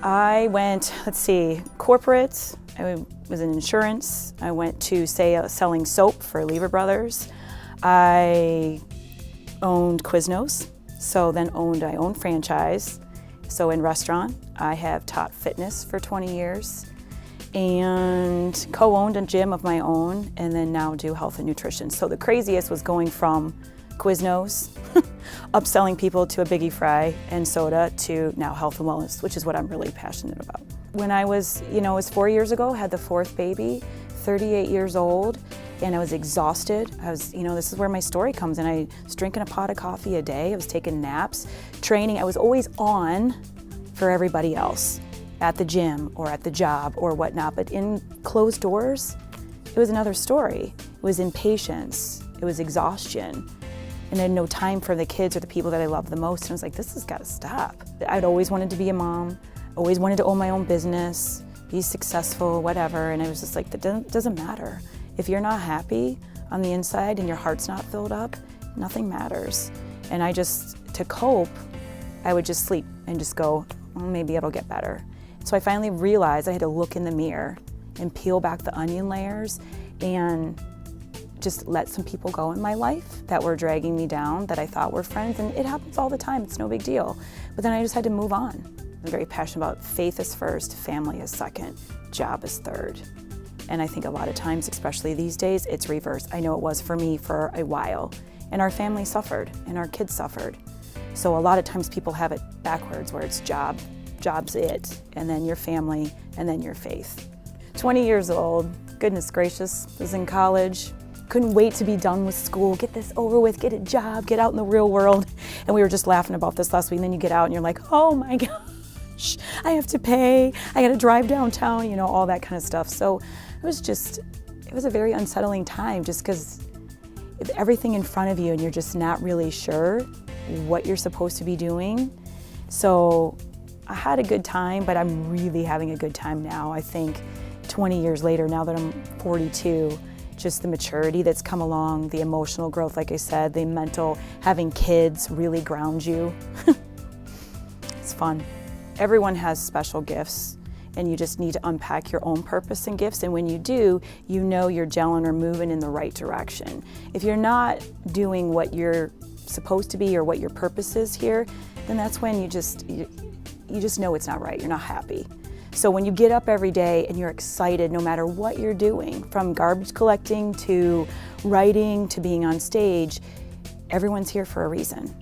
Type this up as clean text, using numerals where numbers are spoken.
I went, corporate. I was in insurance. I went to selling soap for Lever Brothers. I owned Quiznos, so then I owned franchise. So in restaurant, I have taught fitness for 20 years and co-owned a gym of my own, and then now do health and nutrition. So the craziest was going from Quiznos, upselling people to a Biggie Fry and soda, to now health and wellness, which is what I'm really passionate about. When I was, it was 4 years ago, had the fourth baby, 38 years old, and I was exhausted. This is where my story comes in. I was drinking a pot of coffee a day, I was taking naps, training. I was always on for everybody else at the gym or at the job or whatnot, but in closed doors, it was another story. It was impatience, it was exhaustion, and I had no time for the kids or the people that I love the most. And I was like, this has got to stop. I'd always wanted to be a mom, always wanted to own my own business, be successful, whatever, and I was just like, that doesn't matter. If you're not happy on the inside and your heart's not filled up, nothing matters. And to cope, I would just sleep and just go, well, maybe it'll get better. So I finally realized I had to look in the mirror and peel back the onion layers and just let some people go in my life that were dragging me down, that I thought were friends, and it happens all the time, it's no big deal. But then I just had to move on. I'm very passionate about faith is first, family is second, job is third. And I think a lot of times, especially these days, it's reversed. I know it was for me for a while, and our family suffered, and our kids suffered. So a lot of times people have it backwards, where it's job's it, and then your family, and then your faith. 20 years old, goodness gracious, was in college, couldn't wait to be done with school, get this over with, get a job, get out in the real world. And we were just laughing about this last week, and then you get out and you're like, oh my gosh, I have to pay, I gotta drive downtown, all that kind of stuff. So it was a very unsettling time, just because everything in front of you and you're just not really sure what you're supposed to be doing. So I had a good time, but I'm really having a good time now. I think 20 years later, now that I'm 42, just the maturity that's come along, the emotional growth, like I said, the mental, having kids really ground you. It's fun. Everyone has special gifts, and you just need to unpack your own purpose and gifts, and when you do, you're gelling or moving in the right direction. If you're not doing what you're supposed to be or what your purpose is here, then that's when you just know it's not right, you're not happy. So when you get up every day and you're excited no matter what you're doing, from garbage collecting to writing to being on stage, everyone's here for a reason.